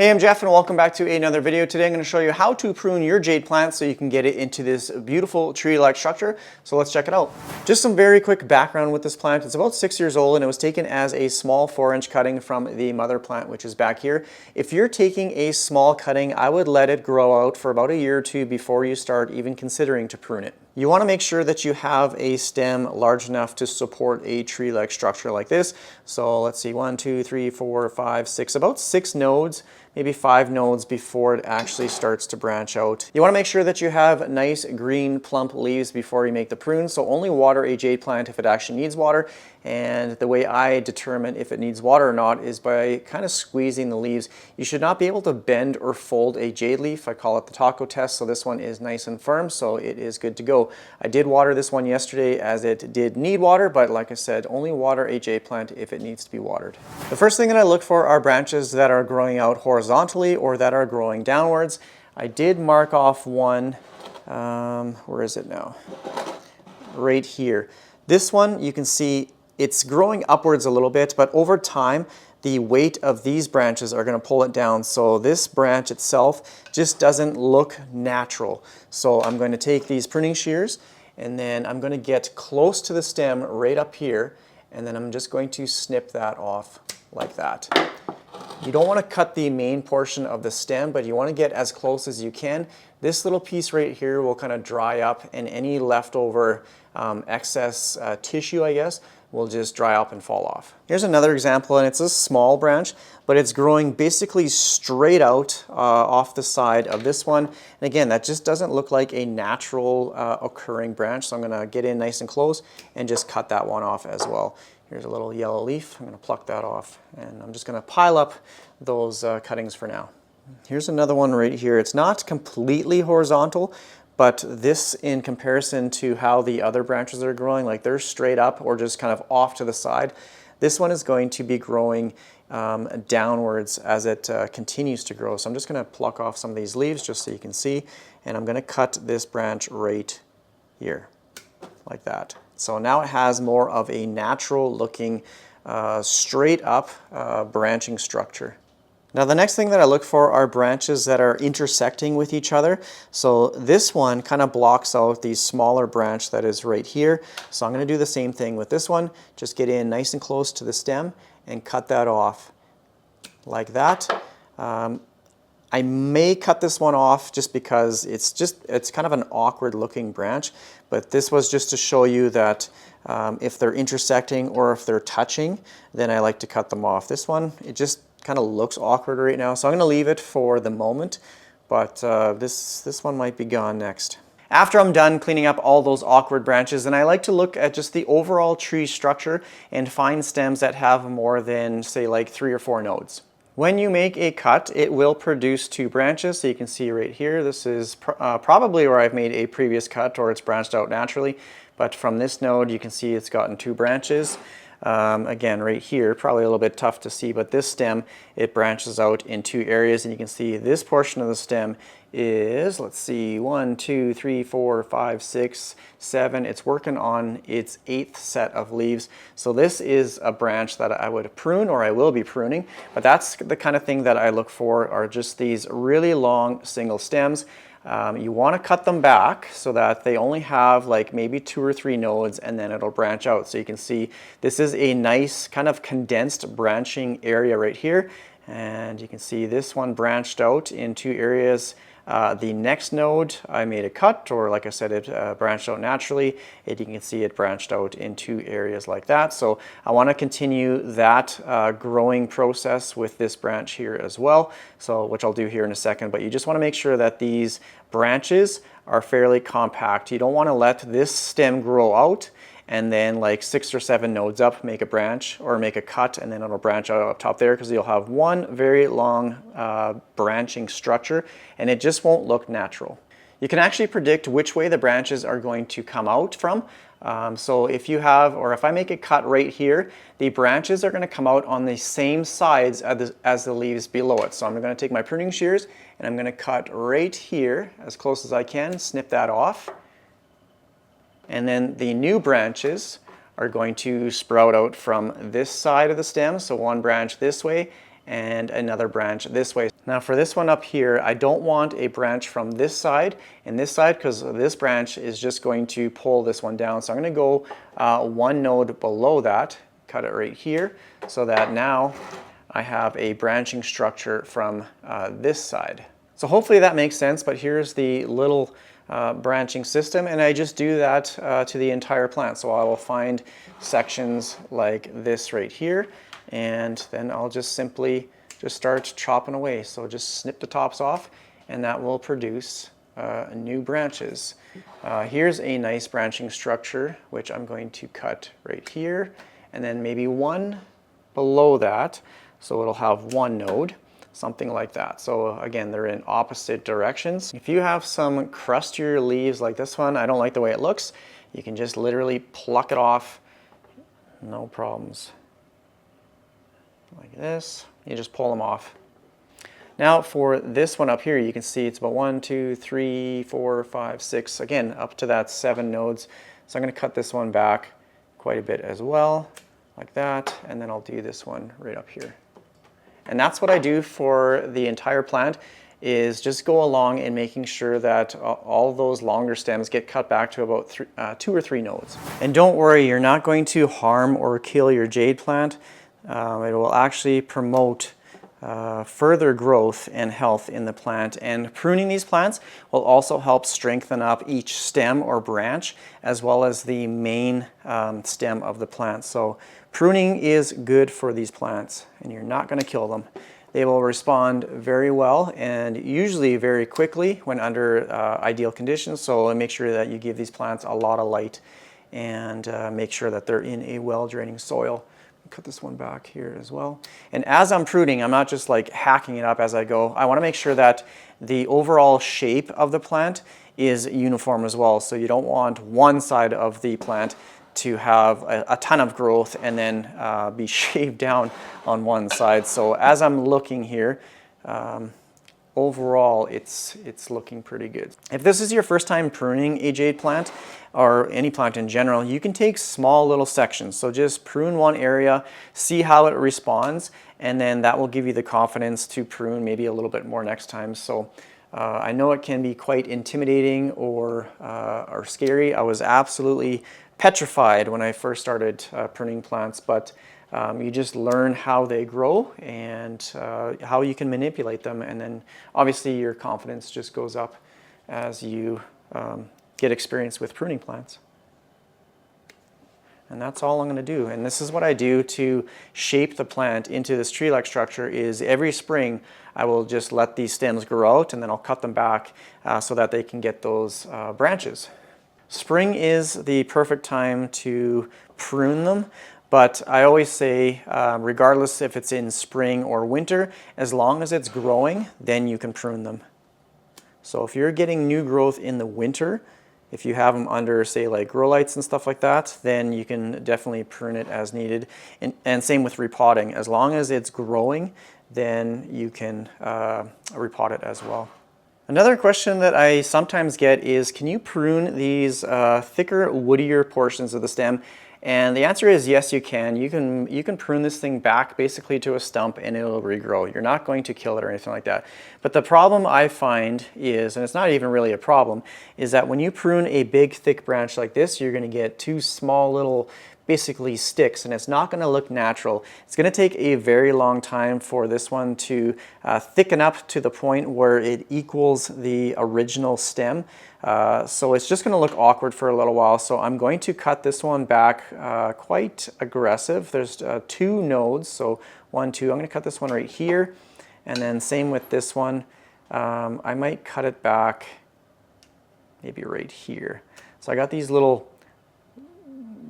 Hey, I'm Jeff and welcome back to another video. Today I'm going to show you how to prune your jade plant so you can get it into this beautiful tree-like structure. So let's check it out. Just some very quick background with this plant. It's about 6 years old and it was taken as a small 4-inch cutting from the mother plant, which is back here. If you're taking a small cutting, I would let it grow out for about a year or two before you start even considering to prune it. You want to make sure that you have a stem large enough to support a tree-like structure like this. So let's see, 1, 2, 3, 4, 5, 6, about 6 nodes, maybe 5 nodes before it actually starts to branch out. You want to make sure that you have nice green plump leaves before you make the prune. So only water a jade plant if it actually needs water. And the way I determine if it needs water or not is by kind of squeezing the leaves. You should not be able to bend or fold a jade leaf. I call it the taco test. So this one is nice and firm, so it is good to go. I did water this one yesterday as it did need water, but like I said, only water a jade plant if it needs to be watered. The first thing that I look for are branches that are growing out horizontally or that are growing downwards. I did mark off one, where is it now? Right here. This one, you can see it's growing upwards a little bit, but over time, the weight of these branches are going to pull it down. So this branch itself just doesn't look natural. So I'm going to take these pruning shears and then I'm going to get close to the stem right up here, and then I'm just going to snip that off like that. You don't want to cut the main portion of the stem, but you want to get as close as you can. This little piece right here will kind of dry up, and any leftover excess tissue, I guess, will just dry up and fall off. Here's another example, and it's a small branch, but it's growing basically straight out off the side of this one. And again, that just doesn't look like a natural occurring branch, so I'm going to get in nice and close and just cut that one off as well. Here's a little yellow leaf. I'm going to pluck that off, and I'm just going to pile up those cuttings for now. Here's another one right here. It's not completely horizontal, but this, in comparison to how the other branches are growing, like they're straight up or just kind of off to the side, this one is going to be growing downwards as it continues to grow. So I'm just going to pluck off some of these leaves just so you can see, and I'm going to cut this branch right here, like that. So now it has more of a natural looking, straight up branching structure. Now the next thing that I look for are branches that are intersecting with each other. So this one kind of blocks out the smaller branch that is right here. So I'm going to do the same thing with this one. Just get in nice and close to the stem and cut that off like that. I may cut this one off just because it's kind of an awkward looking branch, but this was just to show you that if they're intersecting or if they're touching, then I like to cut them off. This one, it just kind of looks awkward right now, so I'm going to leave it for the moment, but this one might be gone next. After I'm done cleaning up all those awkward branches, then I like to look at just the overall tree structure and find stems that have more than, say, like 3 or 4 nodes. When you make a cut, it will produce 2 branches. So you can see right here, this is probably where I've made a previous cut or it's branched out naturally. But from this node, you can see it's gotten 2 branches. Again, right here, probably a little bit tough to see, but this stem, it branches out in 2 areas, and you can see this portion of the stem is, let's see, 1, 2, 3, 4, 5, 6, 7. It's working on its 8th set of leaves. So this is a branch that I would prune, or I will be pruning, but that's the kind of thing that I look for, are just these really long single stems. You want to cut them back so that they only have like maybe 2 or 3 nodes, and then it'll branch out. So you can see this is a nice kind of condensed branching area right here, and you can see this one branched out in 2 areas. The next node I made a cut, or like I said, it branched out naturally. You can see it branched out in 2 areas like that. So I want to continue that growing process with this branch here as well, so which I'll do here in a second. But you just want to make sure that these branches are fairly compact. You don't want to let this stem grow out and then like 6 or 7 nodes up make a branch or make a cut, and then it'll branch out up top there, because you'll have one very long branching structure and it just won't look natural. You can actually predict which way the branches are going to come out from. So if you have, or if I make a cut right here, the branches are going to come out on the same sides as the leaves below it. So I'm going to take my pruning shears and I'm going to cut right here as close as I can, snip that off. And then the new branches are going to sprout out from this side of the stem. So one branch this way and another branch this way. Now for this one up here, I don't want a branch from this side and this side because this branch is just going to pull this one down. So I'm going to go one node below that, cut it right here, so that now I have a branching structure from this side. So hopefully that makes sense, but here's the little branching system, and I just do that to the entire plant. So I will find sections like this right here, and then I'll just simply start chopping away. So just snip the tops off, and that will produce new branches. Here's a nice branching structure, which I'm going to cut right here, and then maybe one below that, so it'll have one node. Something like that. So again, they're in opposite directions. If you have some crustier leaves like this one, I don't like the way it looks, you can just literally pluck it off, no problems. Like this, you just pull them off. Now for this one up here, you can see it's about 1, 2, 3, 4, 5, 6, again, up to that 7 nodes. So I'm gonna cut this one back quite a bit as well, like that, and then I'll do this one right up here. And that's what I do for the entire plant, is just go along and making sure that all those longer stems get cut back to about 2 or 3 nodes. And don't worry, you're not going to harm or kill your jade plant. It will actually promote further growth and health in the plant. And pruning these plants will also help strengthen up each stem or branch, as well as the main stem of the plant. So pruning is good for these plants, and you're not going to kill them. They will respond very well and usually very quickly when under ideal conditions. So make sure that you give these plants a lot of light and make sure that they're in a well-draining soil. Cut this one back here as well. And as I'm pruning, I'm not just like hacking it up as I go. I want to make sure that the overall shape of the plant is uniform as well. So you don't want one side of the plant to have a ton of growth and then be shaved down on one side. So as I'm looking here, overall it's looking pretty good. If this is your first time pruning a jade plant, or any plant in general, you can take small little sections. So just prune one area, see how it responds, and then that will give you the confidence to prune maybe a little bit more next time. So I know it can be quite intimidating or scary. I was absolutely petrified when I first started pruning plants, but you just learn how they grow and how you can manipulate them, and then obviously your confidence just goes up as you get experience with pruning plants. And that's all I'm going to do. And this is what I do to shape the plant into this tree-like structure, is every spring I will just let these stems grow out, and then I'll cut them back so that they can get those branches. Spring is the perfect time to prune them, but I always say regardless if it's in spring or winter, as long as it's growing, then you can prune them. So if you're getting new growth in the winter, if you have them under, say, like grow lights and stuff like that, then you can definitely prune it as needed. And same with repotting. As long as it's growing, then you can repot it as well. Another question that I sometimes get is, can you prune these thicker, woodier portions of the stem? And the answer is yes, you can. You can prune this thing back basically to a stump and it'll regrow. You're not going to kill it or anything like that. But the problem I find is, and it's not even really a problem, is that when you prune a big thick branch like this, you're going to get 2 small little basically sticks, and it's not going to look natural. It's going to take a very long time for this one to thicken up to the point where it equals the original stem. So it's just going to look awkward for a little while. So I'm going to cut this one back quite aggressive. There's 2 nodes, so 1, 2. I'm going to cut this one right here, and then same with this one. I might cut it back maybe right here. So I got these little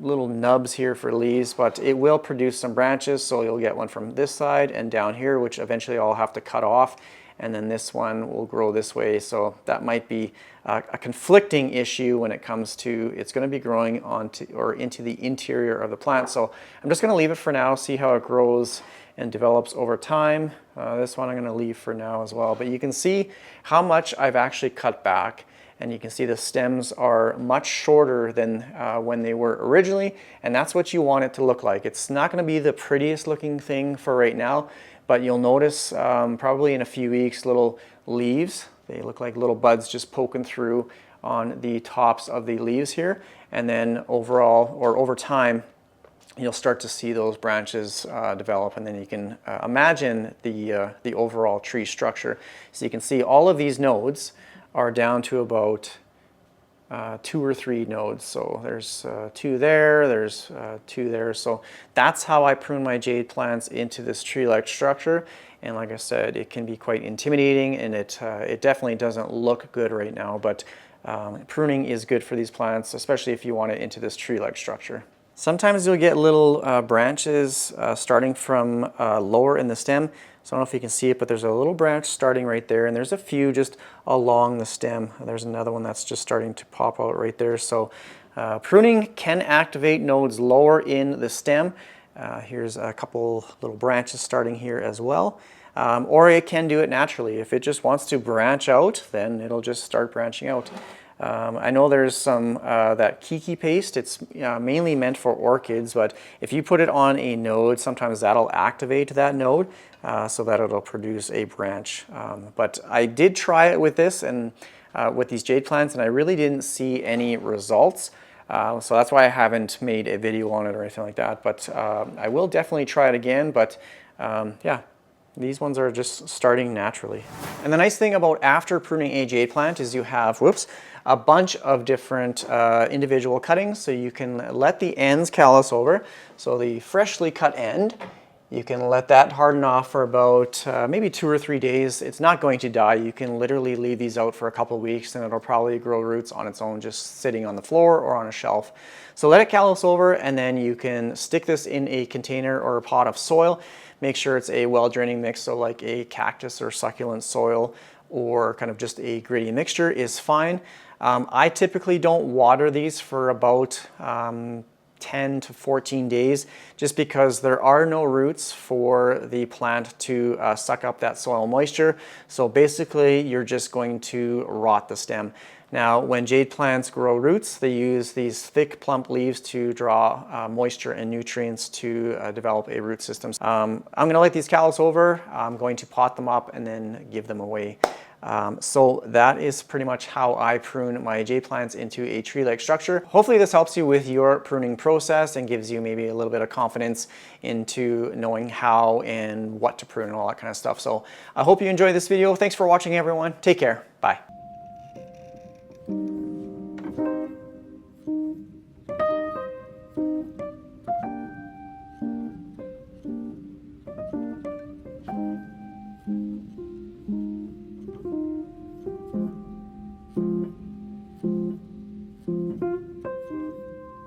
nubs here for leaves, but it will produce some branches, so you'll get one from this side and down here, which eventually I'll have to cut off, and then this one will grow this way. So that might be a conflicting issue when it comes to it's going to be growing onto or into the interior of the plant. So I'm just going to leave it for now, see how it grows and develops over time. This one I'm going to leave for now as well, but you can see how much I've actually cut back. And you can see the stems are much shorter than when they were originally, and that's what you want it to look like. It's not going to be the prettiest looking thing for right now, but you'll notice probably in a few weeks little leaves. They look like little buds just poking through on the tops of the leaves here, and then overall, or over time, you'll start to see those branches develop, and then you can imagine the overall tree structure. So you can see all of these nodes are down to about 2 or 3 nodes. So there's 2 there, there's 2 there. So that's how I prune my jade plants into this tree-like structure. And like I said, it can be quite intimidating, and it definitely doesn't look good right now, but pruning is good for these plants, especially if you want it into this tree-like structure. Sometimes you'll get little branches starting from lower in the stem. So I don't know if you can see it, but there's a little branch starting right there, and there's a few just along the stem. There's another one that's just starting to pop out right there. So pruning can activate nodes lower in the stem. Here's a couple little branches starting here as well. Or it can do it naturally. If it just wants to branch out, then it'll just start branching out. I know there's some that THICCLY paste. It's mainly meant for orchids, but if you put it on a node, sometimes that'll activate that node so that it'll produce a branch. But I did try it with this and with these jade plants, and I really didn't see any results. So that's why I haven't made a video on it or anything like that. But I will definitely try it again. But yeah. These ones are just starting naturally. And the nice thing about after pruning a jade plant is you have, a bunch of different individual cuttings, so you can let the ends callus over. So the freshly cut end, you can let that harden off for about maybe 2 or 3 days. It's not going to die. You can literally leave these out for a couple of weeks and it'll probably grow roots on its own, just sitting on the floor or on a shelf. So let it callus over, and then you can stick this in a container or a pot of soil. Make sure it's a well-draining mix, so like a cactus or succulent soil, or kind of just a gritty mixture is fine. I typically don't water these for about 10 to 14 days, just because there are no roots for the plant to suck up that soil moisture. So basically you're just going to rot the stem. Now, when jade plants grow roots, they use these thick, plump leaves to draw moisture and nutrients to develop a root system. I'm going to let these callus over. I'm going to pot them up and then give them away. So that is pretty much how I prune my jade plants into a tree-like structure. Hopefully this helps you with your pruning process and gives you maybe a little bit of confidence into knowing how and what to prune and all that kind of stuff. So I hope you enjoyed this video. Thanks for watching, everyone. Take care. Bye.